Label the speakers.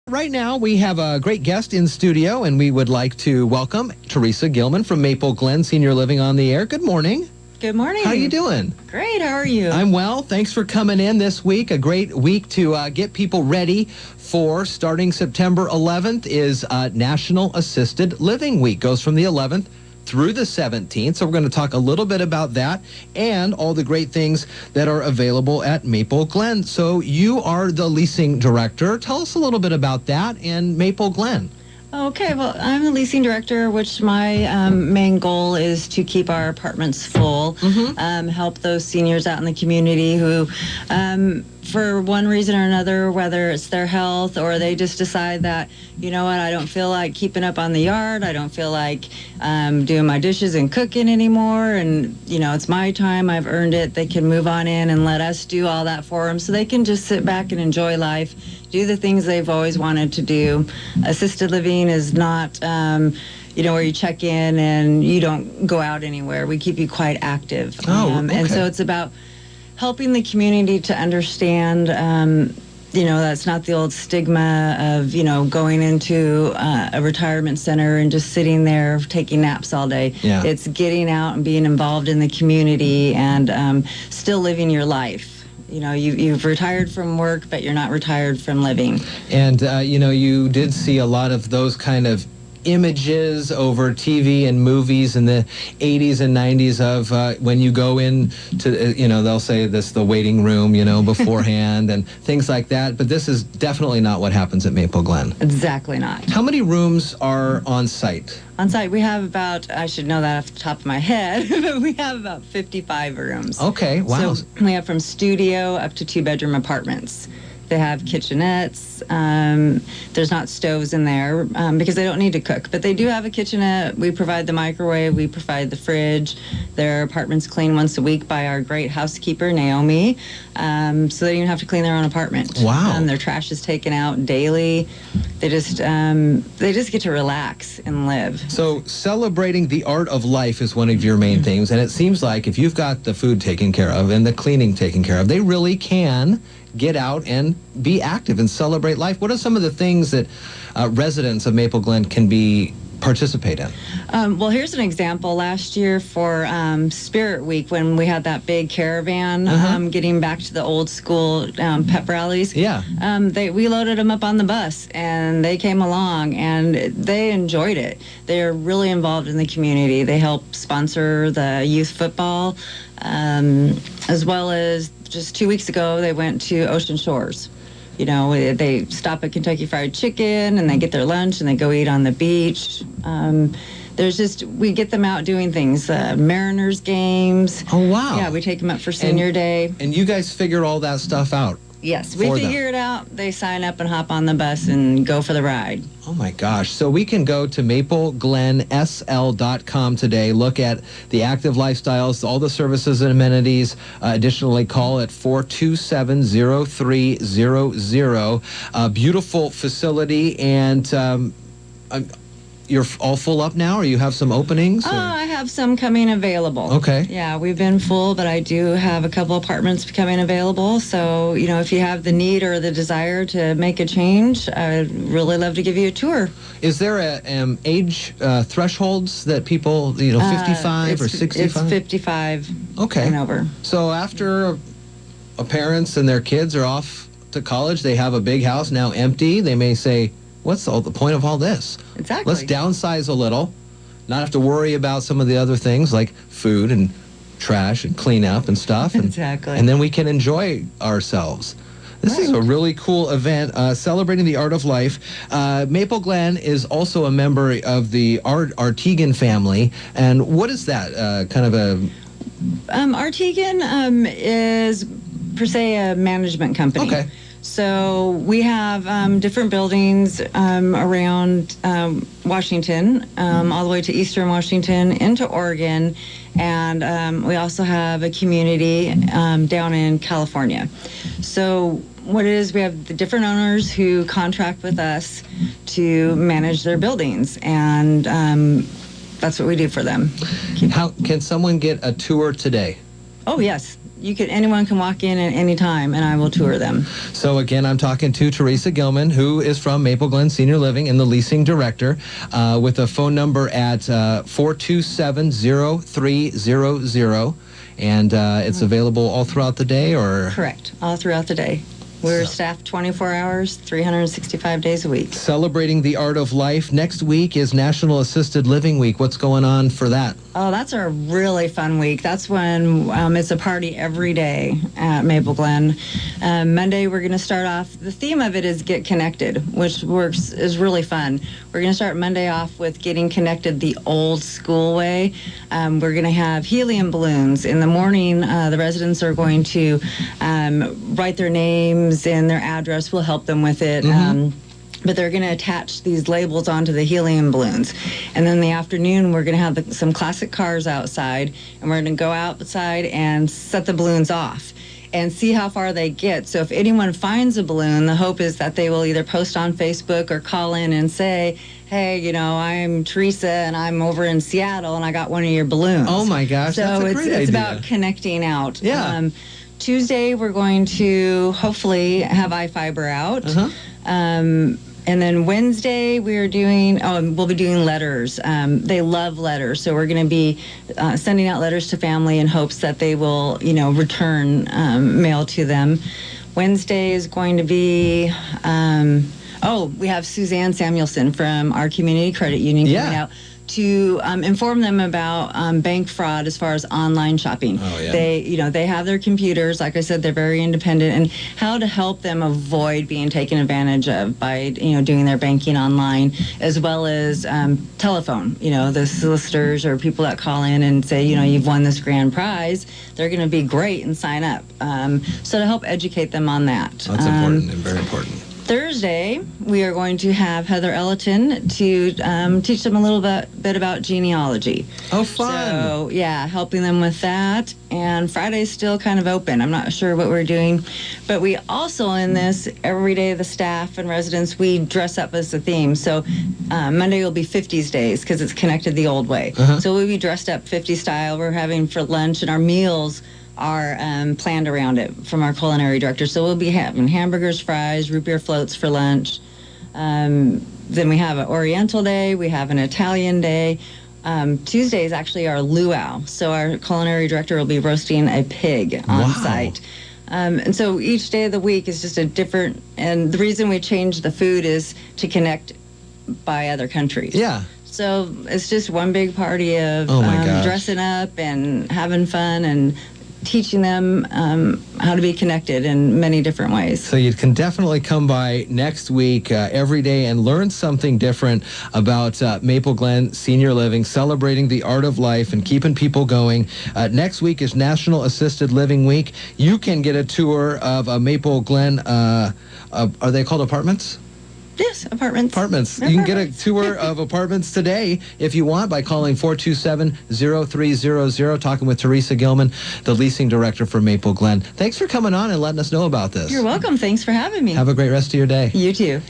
Speaker 1: Right now, we have a great guest in studio, and we would like to welcome Teresa Gilman from Maple Glen Senior Living on the air. Good morning.
Speaker 2: Good morning.
Speaker 1: How are you doing?
Speaker 2: Great. How are you?
Speaker 1: I'm well. Thanks for coming in this week. A great week to get people ready for starting September 11th is National Assisted Living Week. Goes from the 11th through the 17th. So we're going to talk a little bit about that and all the great things that are available at Maple Glen. So you are the leasing director. Tell us a little bit about that and Maple Glen.
Speaker 2: Okay, well, I'm the leasing director, which my main goal is to keep our apartments full, help those seniors out in the community who, for one reason or another, whether it's their health or they just decide that, you know what, I don't feel like keeping up on the yard, I don't feel like doing my dishes and cooking anymore, and, you know, it's my time, I've earned it, they can move on in and let us do all that for them so they can just sit back and enjoy life, do the things they've always wanted to do. Assisted living is not, where you check in and you don't go out anywhere. We keep you quite active. And so it's about helping the community to understand, that's not the old stigma of, going into a retirement center and just sitting there taking naps all day.
Speaker 1: Yeah.
Speaker 2: It's getting out and being involved in the community and still living your life. You've retired from work, but you're not retired from living.
Speaker 1: And, you did see a lot of those kind of images over TV and movies in the 80s and 90s of when you go in to, they'll say this, the waiting room, beforehand and things like that. But this is definitely not what happens at Maple Glen.
Speaker 2: Exactly not.
Speaker 1: How many rooms are on site?
Speaker 2: On site, we have about, I should know that off the top of my head, but we have about 55 rooms.
Speaker 1: Okay, wow.
Speaker 2: So we have from studio up to two-bedroom apartments. They have kitchenettes. There's not stoves in there because they don't need to cook. But they do have a kitchenette. We provide the microwave. We provide the fridge. Their apartment's cleaned once a week by our great housekeeper, Naomi. So they don't even have to clean their own apartment.
Speaker 1: Wow.
Speaker 2: Their trash is taken out daily. They just get to relax and live.
Speaker 1: So celebrating the art of life is one of your main things. And it seems like if you've got the food taken care of and the cleaning taken care of, they really can get out and be active and celebrate life. What are some of the things that residents of Maple Glen can participate in?
Speaker 2: Well, here's an example. Last year for Spirit Week, when we had that big caravan getting back to the old school pep rallies, we loaded them up on the bus and they came along and they enjoyed it. They're really involved in the community. They help sponsor the youth football, as well as just 2 weeks ago they went to Ocean Shores. They stop at Kentucky Fried Chicken and they get their lunch and they go eat on the beach. We get them out doing things, Mariners games.
Speaker 1: Oh, wow.
Speaker 2: Yeah, we take them up for Senior Day.
Speaker 1: And you guys figured all that stuff out?
Speaker 2: Yes, we figure it out. They sign up and hop on the bus and go for the ride.
Speaker 1: Oh, my gosh. So we can go to mapleglensl.com today, look at the active lifestyles, all the services and amenities. Additionally, call at 427-0300. Beautiful facility. And you're all full up now, or you have some openings?
Speaker 2: I have some coming available.
Speaker 1: Okay.
Speaker 2: Yeah, we've been full, but I do have a couple apartments becoming available. So, if you have the need or the desire to make a change, I'd really love to give you a tour.
Speaker 1: Is there a age thresholds that people, 55 or 65?
Speaker 2: It's 55
Speaker 1: okay.
Speaker 2: and over.
Speaker 1: So after parents and their kids are off to college, they have a big house now empty, they may say, what's the point of all this?
Speaker 2: Exactly.
Speaker 1: Let's downsize a little, not have to worry about some of the other things like food and trash and cleanup and stuff.
Speaker 2: Exactly.
Speaker 1: And then we can enjoy ourselves. This is a really cool event, celebrating the art of life. Maple Glen is also a member of the Artigan family. And what is that kind of a...
Speaker 2: Artigan is, per se, a management company.
Speaker 1: Okay.
Speaker 2: So we have different buildings around Washington, all the way to Eastern Washington, into Oregon, and we also have a community down in California. So what it is, we have the different owners who contract with us to manage their buildings, and that's what we do for them.
Speaker 1: How can someone get a tour today?
Speaker 2: Oh, yes. anyone can walk in at any time, and I will tour them.
Speaker 1: So again, I'm talking to Teresa Gilman, who is from Maple Glen Senior Living and the leasing director, with a phone number at 427-0300. And it's available all throughout the day, or?
Speaker 2: Correct, all throughout the day. We're staffed 24 hours, 365 days a week.
Speaker 1: Celebrating the art of life. Next week is National Assisted Living Week. What's going on for that?
Speaker 2: Oh, that's a really fun week. That's when it's a party every day at Maple Glen. Monday, we're going to start off. The theme of it is Get Connected, which is really fun. We're going to start Monday off with getting connected the old school way. We're going to have helium balloons. In the morning, the residents are going to write their names and their address. We'll help them with it. But they're going to attach these labels onto the helium balloons. And then in the afternoon, we're going to have some classic cars outside, and we're going to go outside and set the balloons off and see how far they get. So if anyone finds a balloon, the hope is that they will either post on Facebook or call in and say, hey, I'm Teresa, and I'm over in Seattle, and I got one of your balloons.
Speaker 1: Oh, my gosh, that's a great idea.
Speaker 2: It's about connecting out.
Speaker 1: Yeah.
Speaker 2: Tuesday, we're going to hopefully have iFiber out. And then Wednesday, we'll be doing letters. They love letters, so we're going to be sending out letters to family in hopes that they will, return mail to them. Wednesday is going to be, we have Suzanne Samuelson from our community credit union coming out to inform them about bank fraud as far as online shopping.
Speaker 1: Oh, yeah.
Speaker 2: They have their computers. Like I said, they're very independent, and how to help them avoid being taken advantage of by, doing their banking online, as well as telephone. The solicitors or people that call in and say, you've won this grand prize, they're going to be great and sign up. So to help educate them on that.
Speaker 1: That's important and very important.
Speaker 2: Thursday, we are going to have Heather Ellerton to teach them a little bit about genealogy.
Speaker 1: Oh, fun.
Speaker 2: So, helping them with that. And Friday's still kind of open. I'm not sure what we're doing. But we also, in this, every day the staff and residents, we dress up as the theme. So Monday will be 50s days because it's connected the old way. So we'll be dressed up 50 style. We're having for lunch, and our meals are planned around it from our culinary director. So we'll be having hamburgers, fries, root beer floats for lunch. Then we have an Oriental day. We have an Italian day. Tuesday is actually our luau. So our culinary director will be roasting a pig on site. And so each day of the week is just a different, and the reason we change the food is to connect by other countries.
Speaker 1: Yeah.
Speaker 2: So it's just one big party of dressing up and having fun and teaching them how to be connected in many different ways.
Speaker 1: So you can definitely come by next week every day and learn something different about Maple Glen Senior Living, celebrating the art of life and keeping people going. Next week is National Assisted Living Week. You can get a tour of Maple Glen, are they called apartments?
Speaker 2: Yes, apartments.
Speaker 1: You can get a tour of apartments today if you want by calling 427-0300, talking with Teresa Gilman, the leasing director for Maple Glen. Thanks for coming on and letting us know about this.
Speaker 2: You're welcome. Thanks for having me.
Speaker 1: Have a great rest of your day.
Speaker 2: You too.